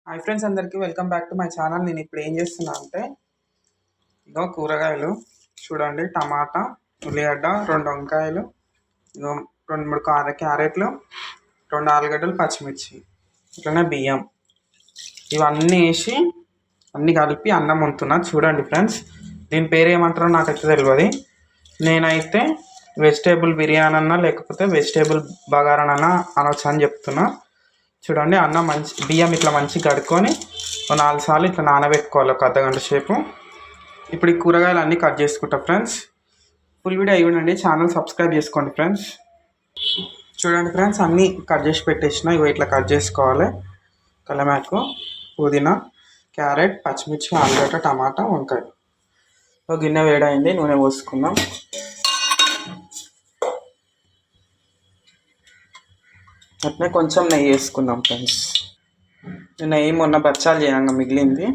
Hi friends, అందరికీ welcome back to my channel. నేను ఇప్పుడు ఏం చేస్తున్నా అంటే ఇగో కూరగాయలు చూడండి. టమాటా, ఉల్లిగడ్డ, 2 వంకాయలు, ఇగో 2-3 క్యారెట్లు, 2 ఆలుగడ్డలు, పచ్చిమిర్చి, ఇట్లనే బియ్యం, ఇవన్నీ వేసి అన్నీ కలిపి అన్నం వండుతున్నా. చూడండి ఫ్రెండ్స్, దీని పేరు ఏమంటారో నాకైతే తెలియదు. నేనైతే వెజిటేబుల్ బిర్యానీ అన్నా లేకపోతే వెజిటేబుల్ బగారానన్నా అనొచ్చు అని చెప్తున్నా. చూడండి, అన్నం బియ్యం ఇట్లా మంచిగా కడుక్కొని 4 సార్లు ఇట్లా నానబెట్టుకోవాలి, ఒక అర్ధగంట సేపు. ఇప్పుడు ఈ కూరగాయలు అన్నీ కట్ చేసుకుంటా ఫ్రెండ్స్. ఫుల్ వీడియో ఇవ్వండి, ఛానల్ సబ్స్క్రైబ్ చేసుకోండి ఫ్రెండ్స్. చూడండి ఫ్రెండ్స్, అన్నీ కట్ చేసి పెట్టేసిన. ఇవి ఇట్లా కట్ చేసుకోవాలి. కలమాకు, పుదీనా, క్యారెట్, పచ్చిమిర్చి, ఆలుగడ్డ, టమాటా, వంకాయ. ఒక గిన్నె వేడైంది, నూనె పోసుకుందాం. అట్నే కొంచెం నెయ్యి వేసుకుందాం ఫ్రెండ్స్. నెయ్యి మొన్న బచ్చాలు చేయంగా మిగిలింది,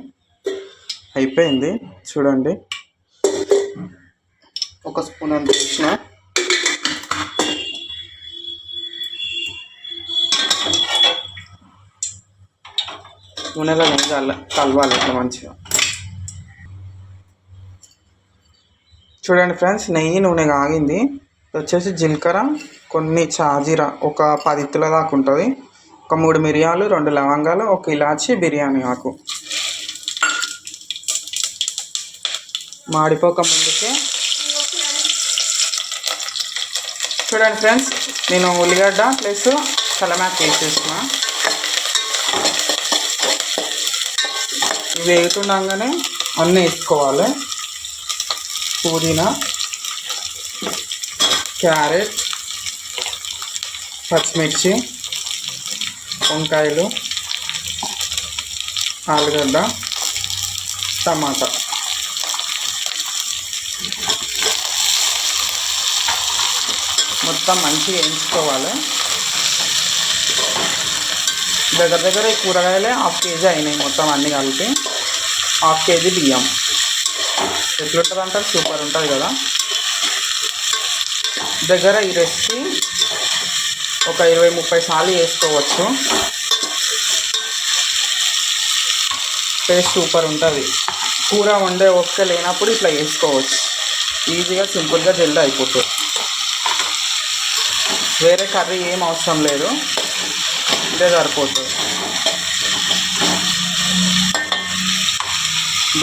అయిపోయింది. చూడండి, 1 స్పూన్ అంత వేసిన. నూనెలో నెయ్యి కలవాలి ఇట్లా మంచిగా. చూడండి ఫ్రెండ్స్, నెయ్యి నూనె కాగింది. వచ్చేసి జీలకర్ర, కొన్ని చాజీరా, ఒక 10 ఇత్తుల దాకా ఉంటుంది, ఒక 3 మిరియాలు, 2 లవంగాలు, 1 ఇలాచి, బిర్యానీ ఆకు. మాడిపోక ముందుకే చూడండి ఫ్రెండ్స్, నేను ఉల్లిగడ్డ ప్లస్ కలమాకు వేసేసిన. ఇవి వేగుతుండగానే అన్నీ వేసుకోవాలి. పుదీనా, క్యారెట్, పచ్చిమిర్చి, వంకాయలు, ఆలుగడ్డ, టమాటా. మొత్తం మంచిగా వేయించుకోవాలి. దగ్గర ఈ కూరగాయలే 1/2 కేజీ అయినాయి మొత్తం అన్నీ కలిపి. 1/2 కేజీ బియ్యం. ఎట్లుంటుంది అంటారు, సూపర్ ఉంటుంది కదా. దగ్గర ఈ రెసిపీ ఒక 20-30 సార్లు చేసుకోవచ్చు. టేస్ట్ సూపర్ ఉంటుంది. కూర వండే ఓపిక లేనప్పుడు ఇట్లా వేసుకోవచ్చు. ఈజీగా సింపుల్గా జల్దీ అయిపోతుంది. వేరే కర్రీ ఏం అవసరం లేదు, ఇదే సరిపోతుంది.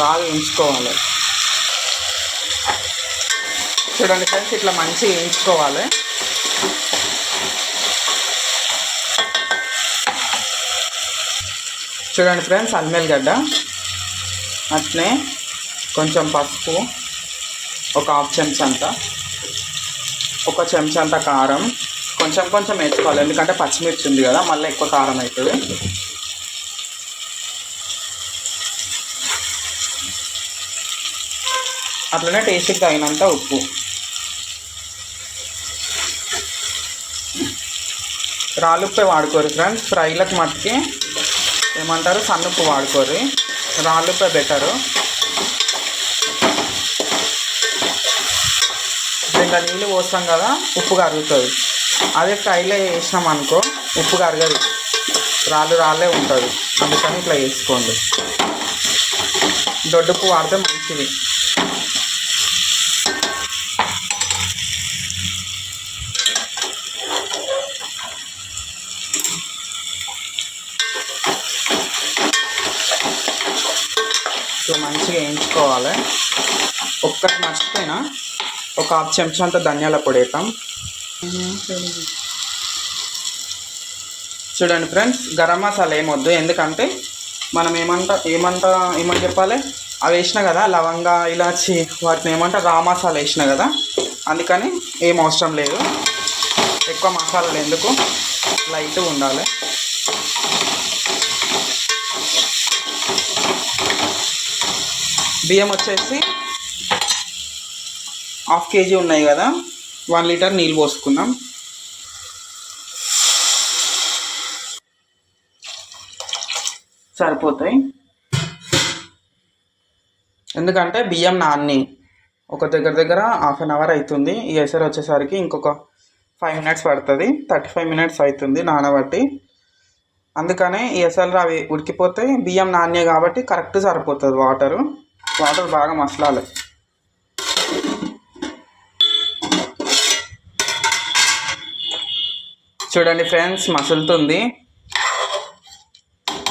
బాగా వేయించుకోవాలి. చూడండి ఫ్రెండ్స్, ఇట్లా మంచిగా వేయించుకోవాలి. చూడండి ఫ్రెండ్స్, అల్లం అట్నే కొంచెం పసుపు, ఒక 1/2 చెంచా అంత, 1 చెంచా అంత కారం, కొంచెం వేసుకోవాలి. ఎందుకంటే పచ్చిమిర్చి ఉంది కదా, మళ్ళీ ఎక్కువ కారం అవుతుంది. అట్లనే టేస్ట్కి తగినంత ఉప్పు. రాళ్ళుప్పే వాడుకోరు ఫ్రెండ్స్, ఫ్రైలకు మట్టుకి ఏమంటారు సన్నుప్పు వాడుకోరు. రాళ్ళుప్పే బెటరు. ఇంకా నీళ్ళు పోస్తాం కదా, ఉప్పు కరుగుతుంది. అదే ఫ్రైలో వేసినాం అనుకో, ఉప్పు కరగదు, రాళ్ళే ఉంటుంది. అందుకని ఇట్లా వేసుకోండి. దొడ్డుప్పు వాడితే మంచిది. మంచిగా వేయించుకోవాలి. ఒక్కటి మర్చిపోయినా, ఒక 1/2 చెంచా అంత ధనియాల పొడి వేద్దాం. చూడండి ఫ్రెండ్స్, గరం మసాలా ఏమొద్దు, ఎందుకంటే మనం ఏమని చెప్పాలి, అవి వేసినా కదా, లవంగా, ఇలాచి, వాటిని రా మసాలా వేసినా కదా, అందుకని ఏం అవసరం లేదు. ఎక్కువ మసాలాలు ఎందుకు, లైట్గా ఉండాలి. బియ్యం వచ్చేసి 1/2 కేజీ ఉన్నాయి కదా, 1 లీటర్ నీళ్ళు పోసుకుందాం. సరిపోతాయి. ఎందుకంటే బియ్యం నాన్ని ఒక దగ్గర 1/2 అవర్ అవుతుంది. ఈ ఎసరు వచ్చేసరికి ఇంకొక 5 మినిట్స్ పడుతుంది. 35 మినిట్స్ అవుతుంది నానబట్టి. అందుకనే ఈ ఎసలు అవి ఉడికిపోతే బియ్యం నాణ్య కాబట్టి కరెక్ట్ సరిపోతుంది వాటర్ బాగా మసలాలి. చూడండి ఫ్రెండ్స్, మసులుతుంది.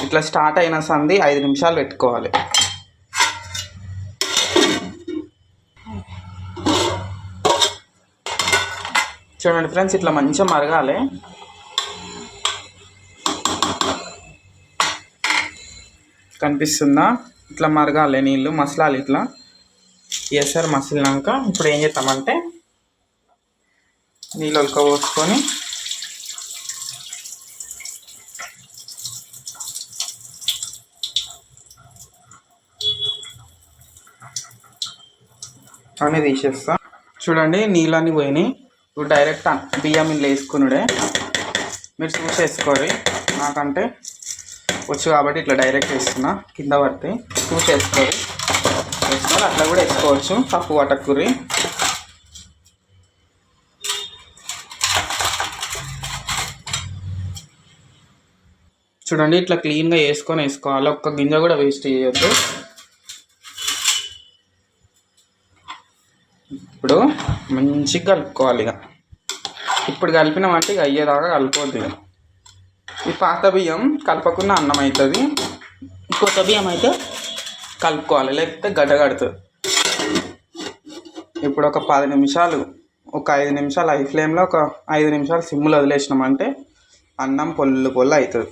ఇట్లా స్టార్ట్ అయిన సంది 5 నిమిషాలు పెట్టుకోవాలి. చూడండి ఫ్రెండ్స్, ఇట్లా మంచిగా మరగాలి. కనిపిస్తుందా? ఇట్లా మరగాలి, నీళ్ళు మసలాలి. ఇట్లా ఎసరు మసిలినాక ఇప్పుడు ఏం చేస్తామంటే నీళ్ళు ఉడకబోసుకొని అన్నీ తీసేస్తా. చూడండి, నీళ్ళన్నీ పోయినాయి. ఇప్పుడు డైరెక్ట్ బియ్యం ఇల్లు వేసుకున్నాడే. మీరు చూసేసుకోరి, నాకంటే వచ్చు కాబట్టి ఇట్లా డైరెక్ట్ వేస్తున్నా. కింద పడితే చూసేసుకోరి. వేసుకొని అట్లా కూడా వేసుకోవచ్చు, తప్పు పట్టకూరి. చూడండి, ఇట్లా క్లీన్గా వేసుకోవాలి. ఒక్క గింజ కూడా వేస్ట్ చేయొద్దు. ఇప్పుడు మంచిగా కలుపుకోవాలి. ఇప్పుడు కలిపినామంటే ఇక అయ్యేదాకా కలుపుకోవద్దు. ఈ పాత బియ్యం కలపకుండా అన్నం అవుతుంది. కొత్త బియ్యం అయితే కలుపుకోవాలి, లేకపోతే గడ్డ కడుతుంది. ఇప్పుడు ఒక 10 నిమిషాలు, ఒక 5 నిమిషాలు హై ఫ్లేమ్లో, ఒక 5 నిమిషాలు సిమ్లో వదిలేసినామంటే అన్నం పొల్లు అవుతుంది.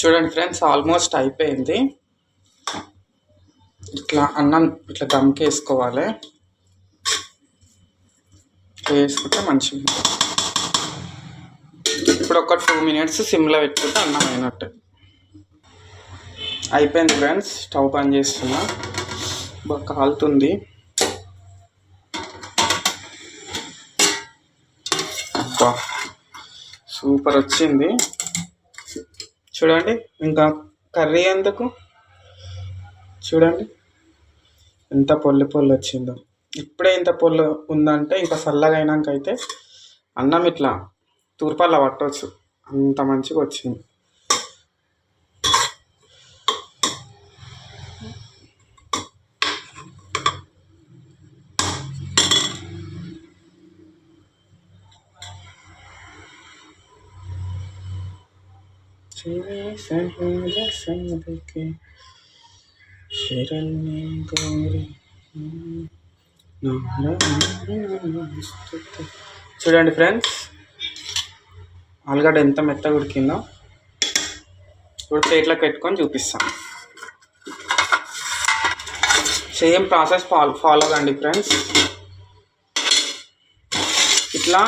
చూడండి ఫ్రెండ్స్, ఆల్మోస్ట్ అయిపోయింది. ఇట్లా అన్నం ఇట్లా దమ్కి వేసుకోవాలి. వేసుకుంటే మంచిగా. ఇప్పుడు ఒక 2 మినిట్స్ సిమ్లో పెట్టుకుంటే అన్నం అయినట్టు అయిపోయింది. ఫ్రెండ్స్, స్టవ్ ఆన్ చేస్తున్నా. బాగా కాలుతుంది. అబ్బా, సూపర్ వచ్చింది. చూడండి, ఇంకా కర్రీ ఎందుకు, చూడండి ఎంత పొల్లు వచ్చిందో. ఇప్పుడే ఇంత పొల్లు ఉందంటే ఇంకా చల్లగా అయినాక అయితే అన్నం ఇట్లా తూర్పాల పట్టవచ్చు, అంత మంచిగా వచ్చింది. చూడండి ఫ్రెండ్స్, ఆలుగడ్డ ఎంత మెత్తగా ఉడికిందో. ఇప్పుడు ప్లేట్లోకి పెట్టుకొని చూపిస్తాను. సేమ్ ప్రాసెస్ ఫాలో కండి ఫ్రెండ్స్. ఇట్లా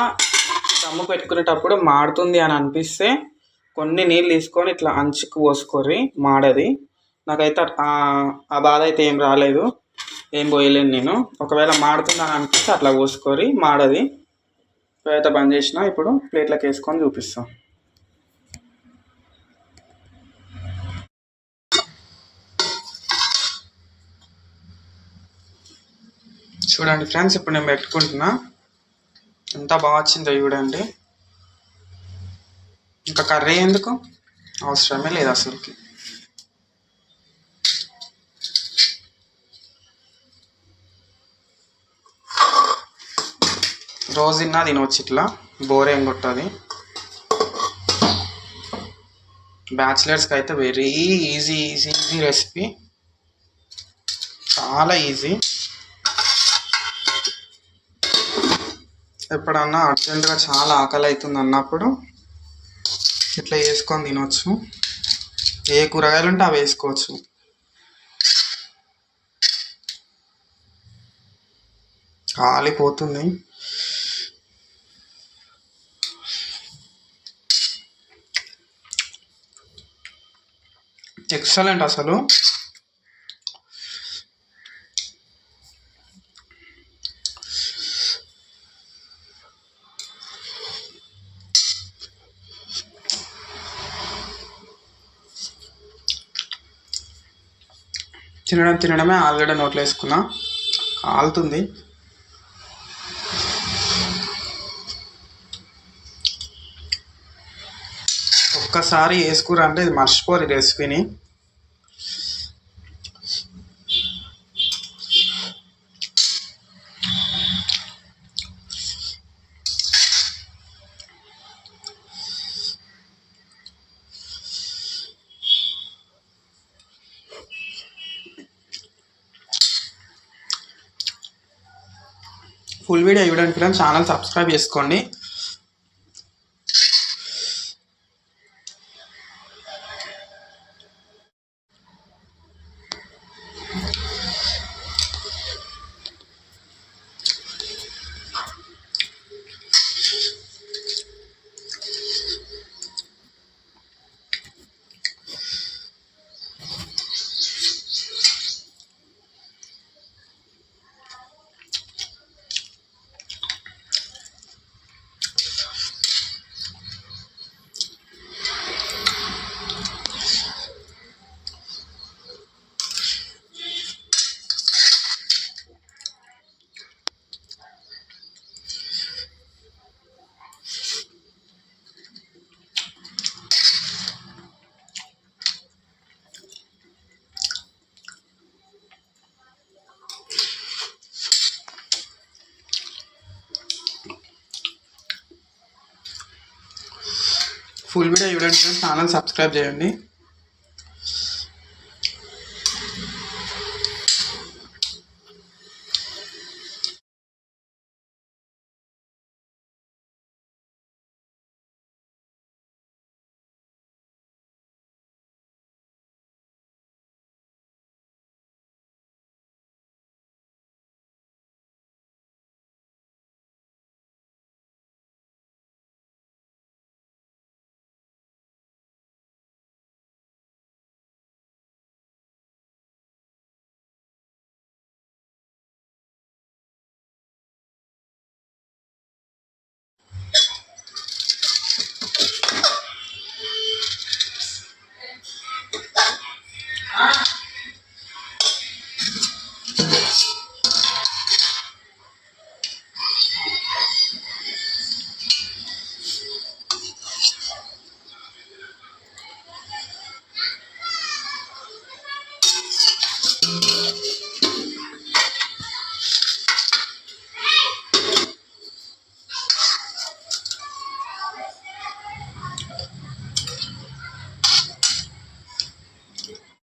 దమ్ము పెట్టుకునేటప్పుడు మాడుతుంది అని అనిపిస్తే కొన్ని నీళ్ళు తీసుకొని ఇట్లా అంచుకు పోసుకోరి, మాడది. నాకైతే ఆ బాధ అయితే ఏం రాలేదు, ఏం పోయలేను నేను. ఒకవేళ మాడుతుంది అని అనిపిస్తే అట్లా పోసుకోరి, మాడది. అయితే బంద్ చేసిన. ఇప్పుడు ప్లేట్లోకి వేసుకొని చూపిస్తాం. చూడండి ఫ్రెండ్స్, ఇప్పుడు నేను పెట్టుకుంటున్నా. ఎంత బాగా వచ్చిందో చూడండి. ఇంకా కర్రీ ఎందుకు అవసరమే లేదు అసలుకి. రోజు తినవచ్చు, ఇట్లా బోర్ ఏం కొట్టది. బ్యాచిలర్స్కి అయితే వెరీ ఈజీ రెసిపీ, చాలా ఈజీ. ఎప్పుడన్నా అర్జెంటుగా చాలా ఆకలి అవుతుంది అన్నప్పుడు ఇట్లా వేసుకొని తినవచ్చు. ఏ కూరగాయలు ఉంటే అవి వేసుకోవచ్చు. కాలిపోతుంది. ఎక్సలెంట్ అసలు. తినడమే ఆలుగడ్డ నోట్లో వేసుకున్నా, కాలుతుంది. ఒక్కసారి వేసుకురా అంటే ఇది మర్చిపోరు ఈ రెసిపీని. ఫుల్ వీడియో చూడడానికి ఛానల్ సబ్స్క్రైబ్ చేసుకోండి. ఫుల్ వీడియో చూడండి, ఛానల్ సబ్స్క్రైబ్ చేయండి.